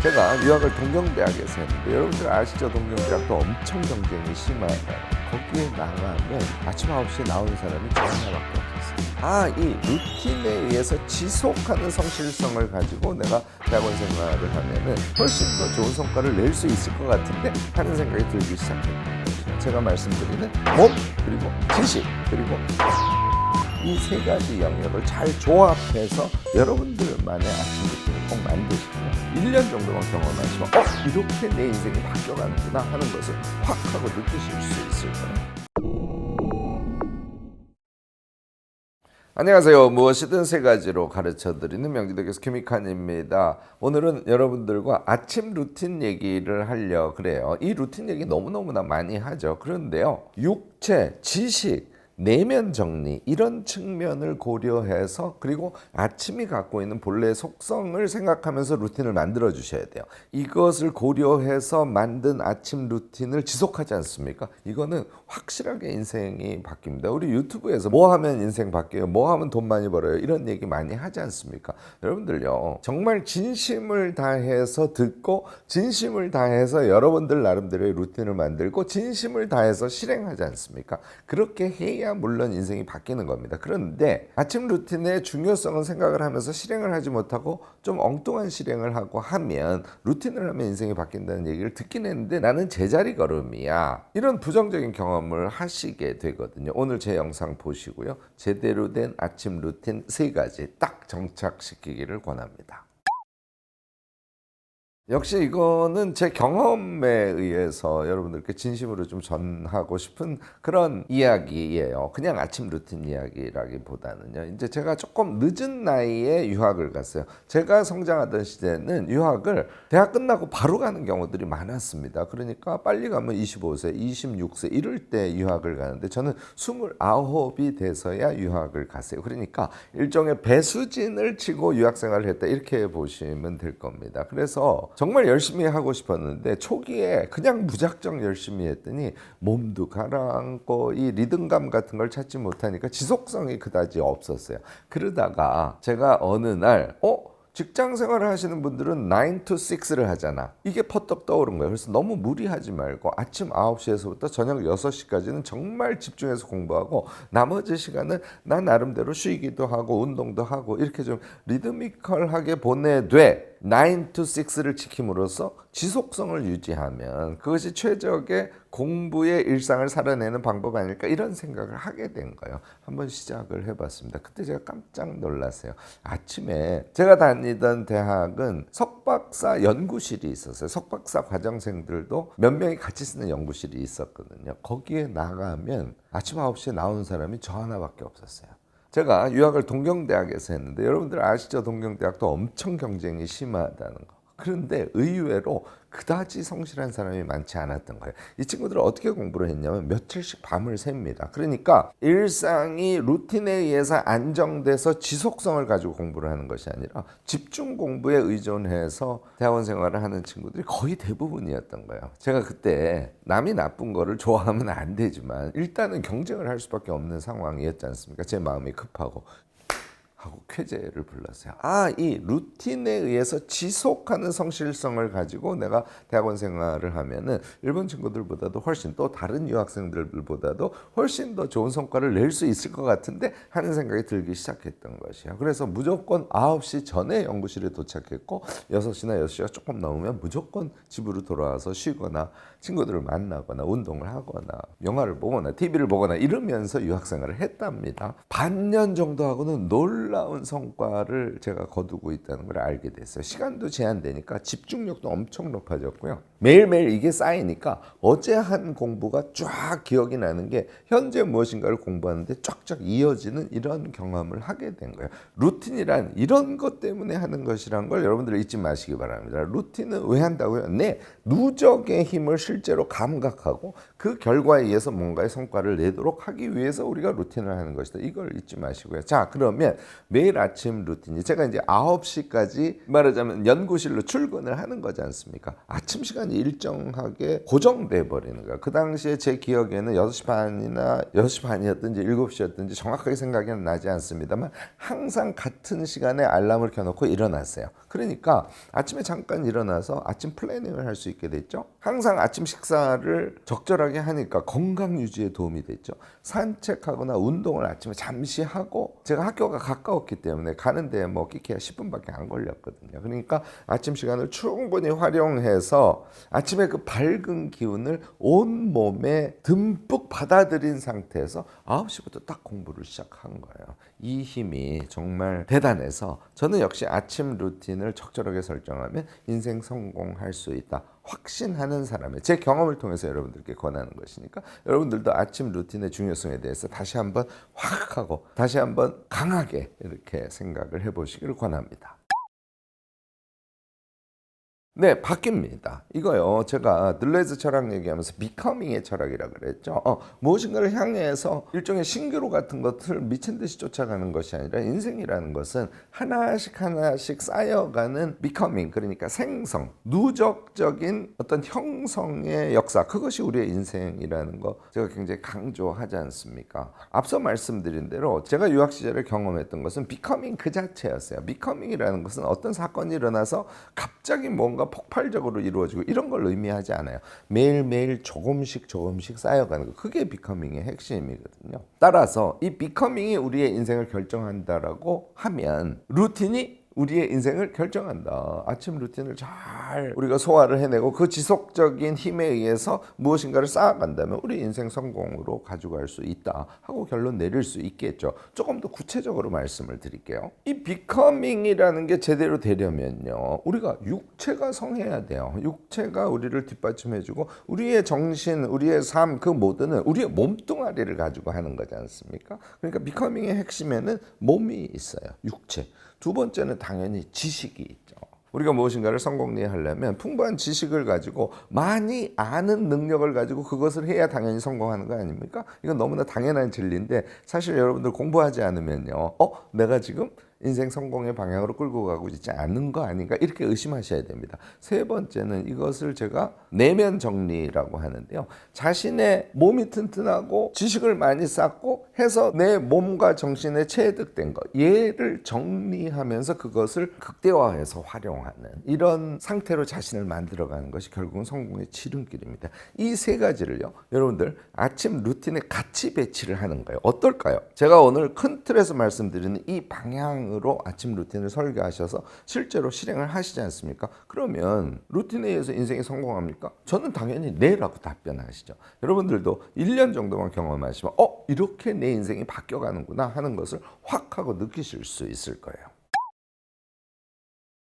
제가 유학을 동경대학에서 했는데 여러분들 아시죠? 동경대학도 엄청 경쟁이 심하다. 거기에 나가면 아침 9시에 나오는 사람이 저 하나밖에 없었어요. 이 루틴에 의해서 지속하는 성실성을 가지고 내가 대학원 생활을 하면은 훨씬 더 좋은 성과를 낼 수 있을 것 같은데 하는 생각이 들기 시작했던 거죠. 제가 말씀드리는 몸, 그리고 지식, 그리고 이 세 가지 영역을 잘 조합해서 여러분들만의 아침 루틴을 꼭 만드시면 1년 정도만 경험하시면 이렇게 내 인생이 바뀌어가는구나 하는 것을 확 하고 느끼실 수 있을 거예요. 안녕하세요. 무엇이든 세 가지로 가르쳐드리는 명지대교수 김익환입니다. 오늘은 여러분들과 아침 루틴 얘기를 하려고 그래요. 이 루틴 얘기 너무너무나 많이 하죠. 그런데요, 육체, 지식, 내면 정리 이런 측면을 고려해서, 그리고 아침이 갖고 있는 본래의 속성을 생각하면서 루틴을 만들어 주셔야 돼요. 이것을 고려해서 만든 아침 루틴을 지속하지 않습니까? 이거는 확실하게 인생이 바뀝니다. 우리 유튜브에서 뭐 하면 인생 바뀌어요, 뭐 하면 돈 많이 벌어요, 이런 얘기 많이 하지 않습니까? 여러분들요, 정말 진심을 다해서 듣고 진심을 다해서 여러분들 나름대로의 루틴을 만들고 진심을 다해서 실행하지 않습니까? 그렇게 해야 물론 인생이 바뀌는 겁니다. 그런데 아침 루틴의 중요성은 생각을 하면서 실행을 하지 못하고 좀 엉뚱한 실행을 하고 하면, 루틴을 하면 인생이 바뀐다는 얘기를 듣긴 했는데 나는 제자리 걸음이야, 이런 부정적인 경험을 하시게 되거든요. 오늘 제 영상 보시고요, 제대로 된 아침 루틴 세 가지 딱 정착시키기를 권합니다. 역시 이거는 제 경험에 의해서 여러분들께 진심으로 좀 전하고 싶은 그런 이야기예요. 그냥 아침 루틴 이야기라기보다는요. 이제 제가 조금 늦은 나이에 유학을 갔어요. 제가 성장하던 시대는 유학을 대학 끝나고 바로 가는 경우들이 많았습니다. 그러니까 빨리 가면 25세, 26세 이럴 때 유학을 가는데 저는 29이 돼서야 유학을 갔어요. 그러니까 일종의 배수진을 치고 유학 생활을 했다, 이렇게 보시면 될 겁니다. 그래서 정말 열심히 하고 싶었는데 초기에 그냥 무작정 열심히 했더니 몸도 가라앉고 이 리듬감 같은 걸 찾지 못하니까 지속성이 그다지 없었어요. 그러다가 제가 어느 날 직장 생활을 하시는 분들은 9 to 6를 하잖아. 이게 퍼뜩 떠오른 거예요. 그래서 너무 무리하지 말고 아침 9시에서부터 저녁 6시까지는 정말 집중해서 공부하고, 나머지 시간은 나 나름대로 쉬기도 하고 운동도 하고 이렇게 좀 리드미컬하게 보내되 9 to 6를 지킴으로써 지속성을 유지하면 그것이 최적의 공부의 일상을 살아내는 방법 아닐까, 이런 생각을 하게 된 거예요. 한번 시작을 해봤습니다. 그때 제가 깜짝 놀랐어요. 아침에 제가 다니던 대학은 석박사 연구실이 있었어요. 석박사 과정생들도 몇 명이 같이 쓰는 연구실이 있었거든요. 거기에 나가면 아침 9시에 나오는 사람이 저 하나밖에 없었어요. 제가 유학을 동경대학에서 했는데 여러분들 아시죠? 동경대학도 엄청 경쟁이 심하다는 거. 그런데 의외로 그다지 성실한 사람이 많지 않았던 거예요. 이 친구들은 어떻게 공부를 했냐면 며칠씩 밤을 셉니다. 그러니까 일상이 루틴에 의해서 안정돼서 지속성을 가지고 공부를 하는 것이 아니라 집중 공부에 의존해서 대학원 생활을 하는 친구들이 거의 대부분이었던 거예요. 제가 그때 남이 나쁜 거를 좋아하면 안 되지만 일단은 경쟁을 할 수밖에 없는 상황이었지 않습니까? 제 마음이 급하고 하고 쾌재를 불렀어요. 이 루틴에 의해서 지속하는 성실성을 가지고 내가 대학원 생활을 하면은 일본 친구들보다도 훨씬, 또 다른 유학생들보다도 훨씬 더 좋은 성과를 낼 수 있을 것 같은데 하는 생각이 들기 시작했던 것이에요. 그래서 무조건 9시 전에 연구실에 도착했고 6시나 6시가 조금 넘으면 무조건 집으로 돌아와서 쉬거나 친구들을 만나거나 운동을 하거나 영화를 보거나 TV를 보거나 이러면서 유학생활을 했답니다. 반년 정도 하고는 놀라운 성과를 제가 거두고 있다는 걸 알게 됐어요. 시간도 제한되니까 집중력도 엄청 높아졌고요. 매일매일 이게 쌓이니까 어제 한 공부가 쫙 기억이 나는 게 현재 무엇인가를 공부하는데 쫙쫙 이어지는 이런 경험을 하게 된 거예요. 루틴이란 이런 것 때문에 하는 것이란 걸 여러분들 잊지 마시기 바랍니다. 루틴은 왜 한다고요? 내 누적의 힘을 실제로 감각하고 그 결과에 의해서 뭔가의 성과를 내도록 하기 위해서 우리가 루틴을 하는 것이다. 이걸 잊지 마시고요. 자, 그러면 매일 아침 루틴이, 제가 이제 9시까지 말하자면 연구실로 출근을 하는 거지 않습니까? 아침 시간이 시간이 일정하게 고정돼 버리는 거야. 그 당시에 제 기억에는 6시 반이나 6시 반이었든지 7시였든지 정확하게 생각은 나지 않습니다만 항상 같은 시간에 알람을 켜놓고 일어났어요. 그러니까 아침에 잠깐 일어나서 아침 플래닝을 할 수 있게 됐죠. 항상 아침 식사를 적절하게 하니까 건강 유지에 도움이 됐죠. 산책하거나 운동을 아침에 잠시 하고, 제가 학교가 가까웠기 때문에 가는데 뭐 끼케야 10분밖에 안 걸렸거든요. 그러니까 아침 시간을 충분히 활용해서 아침에 그 밝은 기운을 온 몸에 듬뿍 받아들인 상태에서 9시부터 딱 공부를 시작한 거예요. 이 힘이 정말 대단해서 저는 역시 아침 루틴을 적절하게 설정하면 인생 성공할 수 있다 확신하는 사람의 제 경험을 통해서 여러분들께 권하는 것이니까, 여러분들도 아침 루틴의 중요성에 대해서 다시 한번 확 하고 다시 한번 강하게 이렇게 생각을 해보시기를 권합니다. 네, 바뀝니다. 이거요, 제가 들레즈 철학 얘기하면서 비커밍의 철학이라고 그랬죠. 무엇인가를 향해서 일종의 신기루 같은 것을 미친 듯이 쫓아가는 것이 아니라, 인생이라는 것은 하나씩 하나씩 쌓여가는 비커밍, 그러니까 생성, 누적적인 어떤 형성의 역사, 그것이 우리의 인생이라는 거 제가 굉장히 강조하지 않습니까? 앞서 말씀드린 대로 제가 유학 시절에 경험했던 것은 비커밍 그 자체였어요. 비커밍이라는 것은 어떤 사건이 일어나서 갑자기 뭔가 폭발적으로 이루어지고 이런 걸 의미하지 않아요. 매일매일 조금씩 쌓여가는 거, 그게 비커밍의 핵심이거든요. 따라서 이 비커밍이 우리의 인생을 결정한다라고 하면 루틴이 우리의 인생을 결정한다. 아침 루틴을 잘 우리가 소화를 해내고 그 지속적인 힘에 의해서 무엇인가를 쌓아간다면 우리 인생 성공으로 가져갈 수 있다 하고 결론 내릴 수 있겠죠. 조금 더 구체적으로 말씀을 드릴게요. 이 비커밍이라는 게 제대로 되려면요, 우리가 육체가 성해야 돼요. 육체가 우리를 뒷받침해주고 우리의 정신, 우리의 삶, 그 모두는 우리의 몸뚱아리를 가지고 하는 거지 않습니까? 그러니까 비커밍의 핵심에는 몸이 있어요. 육체. 두 번째는 당연히 지식이 있죠. 우리가 무엇인가를 성공리에 하려면 풍부한 지식을 가지고 많이 아는 능력을 가지고 그것을 해야 당연히 성공하는 거 아닙니까? 이건 너무나 당연한 진리인데, 사실 여러분들 공부하지 않으면요, 내가 지금 인생 성공의 방향으로 끌고 가고 있지 않은 거 아닌가, 이렇게 의심하셔야 됩니다. 세 번째는 이것을 제가 내면 정리라고 하는데요, 자신의 몸이 튼튼하고 지식을 많이 쌓고 해서 내 몸과 정신에 체득된 것, 얘를 정리하면서 그것을 극대화해서 활용하는 이런 상태로 자신을 만들어가는 것이 결국은 성공의 지름길입니다. 이 세 가지를요, 여러분들 아침 루틴에 같이 배치를 하는 거예요. 어떨까요? 제가 오늘 큰 틀에서 말씀드리는 이 방향 으로 아침 루틴을 설계하셔서 실제로 실행을 하시지 않습니까? 그러면 루틴에 의해서 인생이 성공합니까? 저는 당연히 네라고 답변하시죠. 여러분들도 1년 정도만 경험하시면 이렇게 내 인생이 바뀌어가는구나 하는 것을 확 하고 느끼실 수 있을 거예요.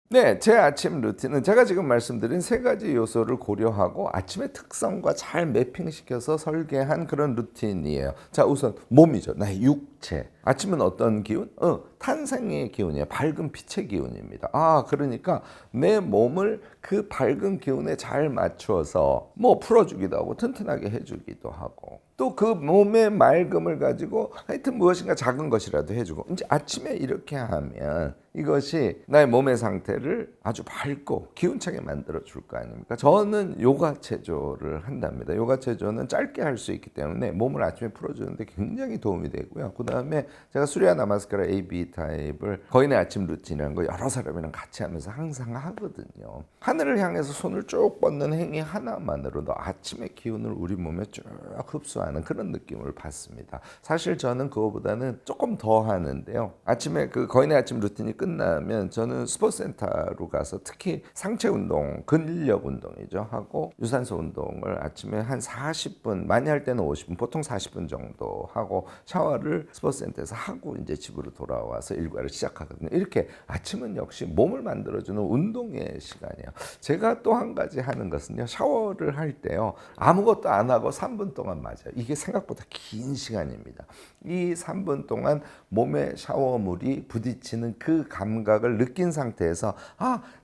네, 제 아침 루틴은 제가 지금 말씀드린 세 가지 요소를 고려하고 아침의 특성과 잘 매핑시켜서 설계한 그런 루틴이에요. 자, 우선 몸이죠. 나의 육체. 아침은 어떤 기운? 탄생의 기운이에요. 밝은 빛의 기운입니다. 그러니까 내 몸을 그 밝은 기운에 잘 맞추어서 뭐 풀어주기도 하고 튼튼하게 해주기도 하고, 또 그 몸의 맑음을 가지고 하여튼 무엇인가 작은 것이라도 해주고, 이제 아침에 이렇게 하면 이것이 나의 몸의 상태를 아주 밝고 기운차게 만들어 줄 거 아닙니까? 저는 요가 체조를 한답니다. 요가 체조는 짧게 할 수 있기 때문에 몸을 아침에 풀어주는데 굉장히 도움이 되고요. 그 다음에 제가 수리아 나마스카라 AB 타입을 거인의 아침 루틴이라는 거 여러 사람이랑 같이 하면서 항상 하거든요. 하늘을 향해서 손을 쭉 뻗는 행위 하나만으로도 아침의 기운을 우리 몸에 쭉 흡수하는 그런 느낌을 받습니다. 사실 저는 그거보다는 조금 더 하는데요. 아침에 그 거인의 아침 루틴이 끝나면 저는 스포츠센터로 가서 특히 상체 운동, 근력 운동이죠, 하고 유산소 운동을 아침에 한 40분, 많이 할 때는 50분, 보통 40분 정도 하고 샤워를 스포츠센터에서 하고 이제 집으로 돌아와서 일과를 시작하거든요. 이렇게 아침은 역시 몸을 만들어주는 운동의 시간이에요. 제가 또 한 가지 하는 것은요, 샤워를 할 때요, 아무것도 안 하고 3분 동안 맞아요. 이게 생각보다 긴 시간입니다. 이 3분 동안 몸에 샤워물이 부딪히는 그 감각을 느낀 상태에서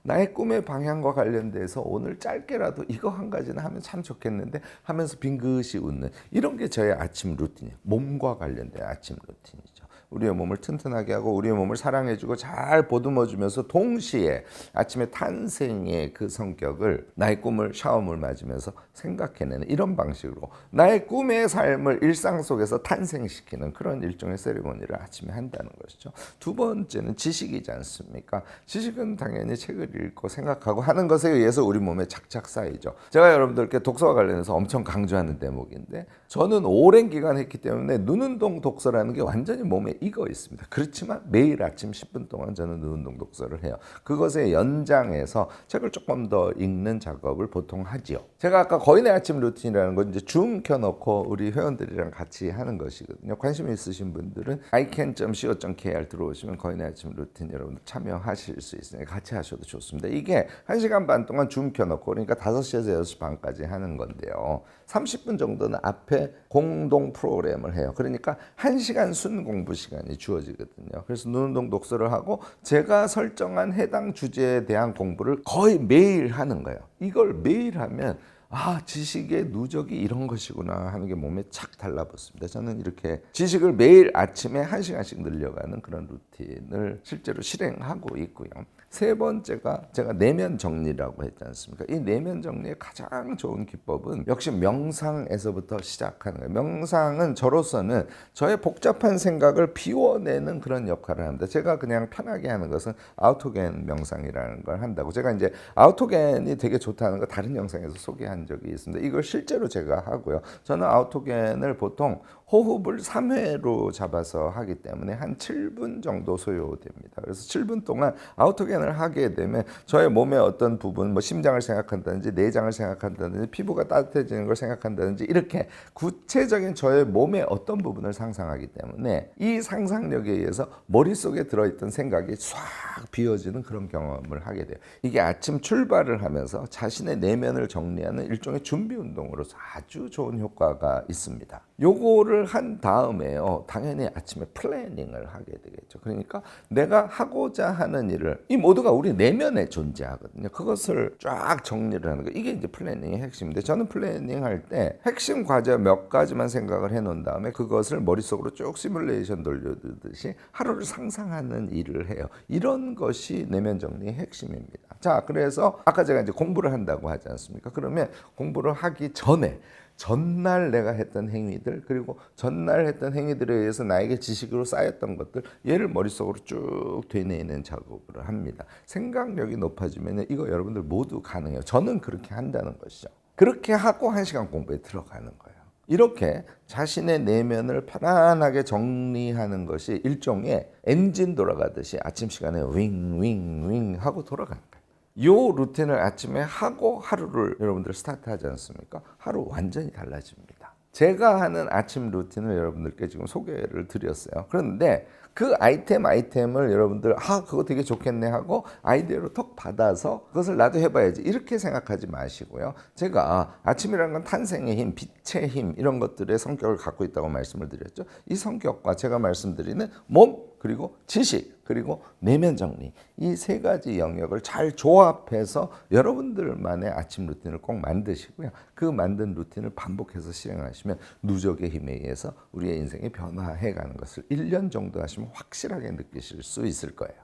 나의 꿈의 방향과 관련돼서 오늘 짧게라도 이거 한 가지는 하면 참 좋겠는데 하면서 빙긋이 웃는, 이런 게 저의 아침 루틴이에요. 몸과 관련된 아침 루틴이죠. 우리의 몸을 튼튼하게 하고 우리의 몸을 사랑해주고 잘 보듬어주면서 동시에 아침에 탄생의 그 성격을 나의 꿈을 샤워물 맞으면서 생각해내는 이런 방식으로 나의 꿈의 삶을 일상 속에서 탄생시키는 그런 일종의 세리머니를 아침에 한다는 것이죠. 두 번째는 지식이지 않습니까? 지식은 당연히 책을 읽고 생각하고 하는 것에 의해서 우리 몸에 착착 쌓이죠. 제가 여러분들께 독서와 관련해서 엄청 강조하는 대목인데 저는 오랜 기간 했기 때문에 눈운동 독서라는 게 완전히 몸에 익어 있습니다. 그렇지만 매일 아침 10분 동안 저는 눈운동 독서를 해요. 그것의 연장해서 책을 조금 더 읽는 작업을 보통 하지요. 제가 아까 거인의 아침 루틴이라는 건 이제 줌 켜놓고 우리 회원들이랑 같이 하는 것이거든요. 관심 있으신 분들은 ican.co.kr 들어오시면 거인의 아침 루틴 여러분들 참여하실 수 있으니까 같이 하셔도 좋습니다. 이게 1시간 반 동안 줌 켜놓고 그러니까 5시에서 6시 반까지 하는 건데요. 30분 정도는 앞에 공동 프로그램을 해요. 그러니까 1시간 순 공부 시간이 주어지거든요. 그래서 눈운동 독서를 하고 제가 설정한 해당 주제에 대한 공부를 거의 매일 하는 거예요. 이걸 매일 하면 지식의 누적이 이런 것이구나 하는 게 몸에 착 달라붙습니다. 저는 이렇게 지식을 매일 아침에 1시간씩 늘려가는 그런 루틴을 실제로 실행하고 있고요. 세 번째가 제가 내면 정리라고 했지 않습니까? 이 내면 정리의 가장 좋은 기법은 역시 명상에서부터 시작하는 거예요. 명상은 저로서는 저의 복잡한 생각을 비워내는 그런 역할을 합니다. 제가 그냥 편하게 하는 것은 아우토겐 명상이라는 걸 한다고. 제가 이제 아우토겐이 되게 좋다는 거 다른 영상에서 소개한 적이 있습니다. 이걸 실제로 제가 하고요. 저는 아우토겐을 보통 호흡을 3회로 잡아서 하기 때문에 한 7분 정도 소요됩니다. 그래서 7분 동안 아우토겐을 하게 되면 저의 몸의 어떤 부분, 뭐 심장을 생각한다든지 내장을 생각한다든지 피부가 따뜻해지는 걸 생각한다든지 이렇게 구체적인 저의 몸의 어떤 부분을 상상하기 때문에 이 상상력에 의해서 머릿속에 들어있던 생각이 싹 비워지는 그런 경험을 하게 돼요. 이게 아침 출발을 하면서 자신의 내면을 정리하는 일종의 준비 운동으로서 아주 좋은 효과가 있습니다. 요거를 한 다음에요. 당연히 아침에 플래닝을 하게 되겠죠. 그러니까 내가 하고자 하는 일을 이 모두가 우리 내면에 존재하거든요. 그것을 쫙 정리를 하는 거. 이게 이제 플래닝의 핵심인데 저는 플래닝 할 때 핵심 과제 몇 가지만 생각을 해 놓은 다음에 그것을 머릿속으로 쭉 시뮬레이션 돌려두듯이 하루를 상상하는 일을 해요. 이런 것이 내면 정리의 핵심입니다. 자, 그래서 아까 제가 이제 공부를 한다고 하지 않습니까? 그러면 공부를 하기 전에 전날 내가 했던 행위들 그리고 전날 했던 행위들에 의해서 나에게 지식으로 쌓였던 것들 얘를 머릿속으로 쭉 되뇌이는 작업을 합니다. 생각력이 높아지면 이거 여러분들 모두 가능해요. 저는 그렇게 한다는 것이죠. 그렇게 하고 1시간 공부에 들어가는 거예요. 이렇게 자신의 내면을 편안하게 정리하는 것이 일종의 엔진 돌아가듯이 아침 시간에 윙윙윙 하고 돌아가는 거예요. 요 루틴을 아침에 하고 하루를 여러분들 스타트하지 않습니까? 하루 완전히 달라집니다. 제가 하는 아침 루틴을 여러분들께 지금 소개를 드렸어요. 그런데 그 아이템을 여러분들 그거 되게 좋겠네 하고 아이디어로 톡 받아서 그것을 나도 해봐야지 이렇게 생각하지 마시고요. 제가 아침이라는 건 탄생의 힘, 빛의 힘 이런 것들의 성격을 갖고 있다고 말씀을 드렸죠. 이 성격과 제가 말씀드리는 몸 그리고 지식 그리고 내면 정리 이 세 가지 영역을 잘 조합해서 여러분들만의 아침 루틴을 꼭 만드시고요. 그 만든 루틴을 반복해서 실행하시면 누적의 힘에 의해서 우리의 인생이 변화해가는 것을 1년 정도 하시면 확실하게 느끼실 수 있을 거예요.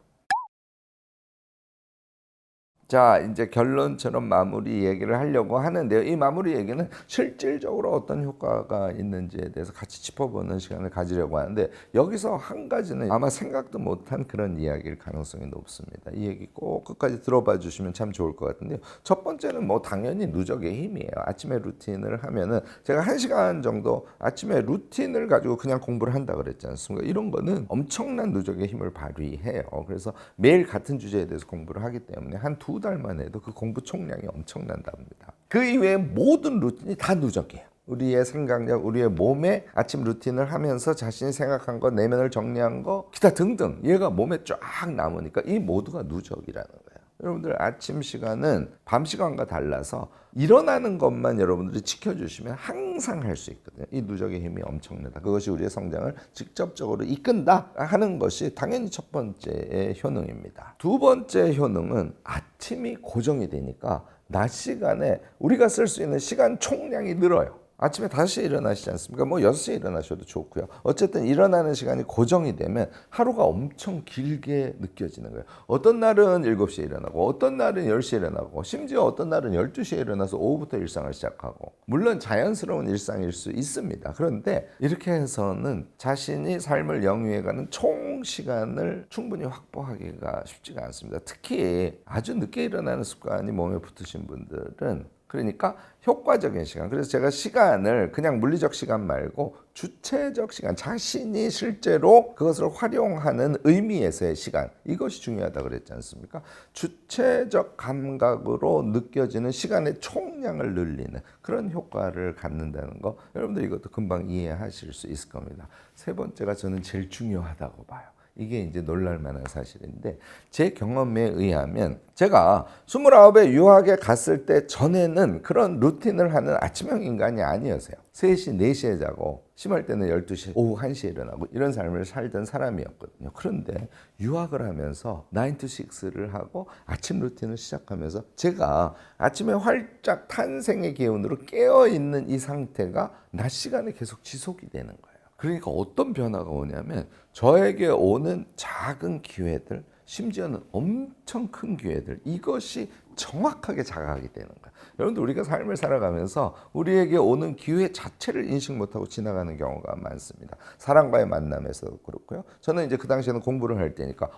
자, 이제 결론처럼 마무리 얘기를 하려고 하는데요. 이 마무리 얘기는 실질적으로 어떤 효과가 있는지에 대해서 같이 짚어보는 시간을 가지려고 하는데 여기서 한 가지는 아마 생각도 못한 그런 이야기일 가능성이 높습니다. 이 얘기 꼭 끝까지 들어봐 주시면 참 좋을 것 같은데요. 첫 번째는 뭐 당연히 누적의 힘이에요. 아침에 루틴을 하면은 제가 1시간 정도 아침에 루틴을 가지고 그냥 공부를 한다 그랬지 않습니까? 이런 거는 엄청난 누적의 힘을 발휘해요. 그래서 매일 같은 주제에 대해서 공부를 하기 때문에 한 2달만 해도 그 공부 총량이 엄청난답니다. 그 이외에 모든 루틴이 다 누적이에요. 우리의 생각력, 우리의 몸의 아침 루틴을 하면서 자신이 생각한 거, 내면을 정리한 거, 기타 등등 얘가 몸에 쫙 남으니까 이 모두가 누적이라는 거예요. 여러분들 아침 시간은 밤 시간과 달라서 일어나는 것만 여러분들이 지켜주시면 항상 할 수 있거든요. 이 누적의 힘이 엄청나다. 그것이 우리의 성장을 직접적으로 이끈다 하는 것이 당연히 첫 번째의 효능입니다. 두 번째 효능은 아침이 고정이 되니까 낮 시간에 우리가 쓸 수 있는 시간 총량이 늘어요. 아침에 5시에 일어나시지 않습니까? 뭐 6시에 일어나셔도 좋고요. 어쨌든 일어나는 시간이 고정이 되면 하루가 엄청 길게 느껴지는 거예요. 어떤 날은 7시에 일어나고 어떤 날은 10시에 일어나고 심지어 어떤 날은 12시에 일어나서 오후부터 일상을 시작하고 물론 자연스러운 일상일 수 있습니다. 그런데 이렇게 해서는 자신이 삶을 영위해가는 총 시간을 충분히 확보하기가 쉽지가 않습니다. 특히 아주 늦게 일어나는 습관이 몸에 붙으신 분들은 그러니까 효과적인 시간. 그래서 제가 시간을 그냥 물리적 시간 말고 주체적 시간, 자신이 실제로 그것을 활용하는 의미에서의 시간, 이것이 중요하다 그랬지 않습니까? 주체적 감각으로 느껴지는 시간의 총량을 늘리는 그런 효과를 갖는다는 거, 여러분들 이것도 금방 이해하실 수 있을 겁니다. 세 번째가 저는 제일 중요하다고 봐요. 이게 이제 놀랄 만한 사실인데, 제 경험에 의하면 제가 29에 유학에 갔을 때 전에는 그런 루틴을 하는 아침형 인간이 아니었어요. 3시, 4시에 자고 심할 때는 12시, 오후 1시에 일어나고 이런 삶을 살던 사람이었거든요. 그런데 유학을 하면서 9 to 6를 하고 아침 루틴을 시작하면서 제가 아침에 활짝 탄생의 기운으로 깨어있는 이 상태가 낮 시간에 계속 지속이 되는 거예요. 그러니까 어떤 변화가 오냐면 저에게 오는 작은 기회들, 심지어는 엄청 큰 기회들, 이것이 정확하게 자각이 되는 거예요. 여러분들, 우리가 삶을 살아가면서 우리에게 오는 기회 자체를 인식 못하고 지나가는 경우가 많습니다. 사람과의 만남에서도 그렇고요. 저는 이제 그 당시에는 공부를 할 때니까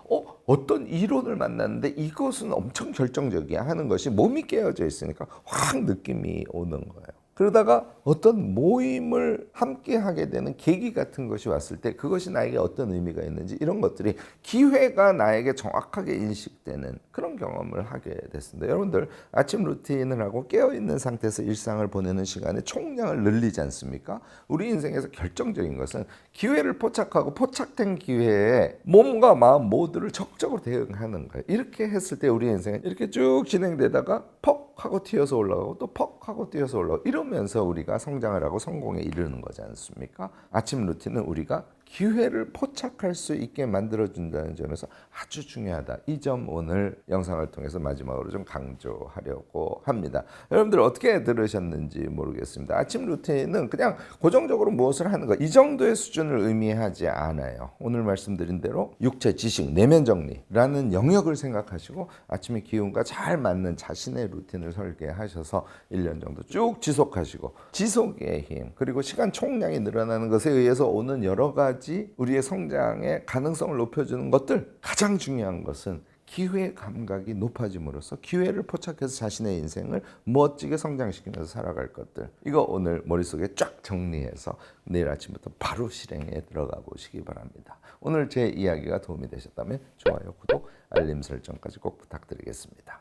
어떤 이론을 만났는데 이것은 엄청 결정적이야 하는 것이 몸이 깨어져 있으니까 확 느낌이 오는 거예요. 그러다가 어떤 모임을 함께 하게 되는 계기 같은 것이 왔을 때 그것이 나에게 어떤 의미가 있는지, 이런 것들이 기회가 나에게 정확하게 인식되는 그런 경험을 하게 됐습니다. 여러분들, 아침 루틴을 하고 깨어있는 상태에서 일상을 보내는 시간의 총량을 늘리지 않습니까? 우리 인생에서 결정적인 것은 기회를 포착하고 포착된 기회에 몸과 마음 모두를 적극적으로 대응하는 거예요. 이렇게 했을 때 우리 인생은 이렇게 쭉 진행되다가 퍽 하고 튀어서 올라가고 또 퍽 하고 뛰어서 올라가고, 이러면서 우리가 성장을 하고 성공에 이르는 거지 않습니까? 아침 루틴은 우리가 기회를 포착할 수 있게 만들어준다는 점에서 아주 중요하다. 이 점 오늘 영상을 통해서 마지막으로 좀 강조하려고 합니다. 여러분들 어떻게 들으셨는지 모르겠습니다. 아침 루틴은 그냥 고정적으로 무엇을 하는 것, 이 정도의 수준을 의미하지 않아요. 오늘 말씀드린 대로 육체, 지식, 내면 정리라는 영역을 생각하시고 아침의 기운과 잘 맞는 자신의 루틴을 설계하셔서 1년 정도 쭉 지속하시고, 지속의 힘, 그리고 시간 총량이 늘어나는 것에 의해서 오는 여러 가지 우리의 성장의 가능성을 높여주는 것들, 가장 중요한 것은 기회 감각이 높아짐으로써 기회를 포착해서 자신의 인생을 멋지게 성장시키면서 살아갈 것들, 이거 오늘 머릿속에 쫙 정리해서 내일 아침부터 바로 실행에 들어가 보시기 바랍니다. 오늘 제 이야기가 도움이 되셨다면 좋아요, 구독, 알림 설정까지 꼭 부탁드리겠습니다.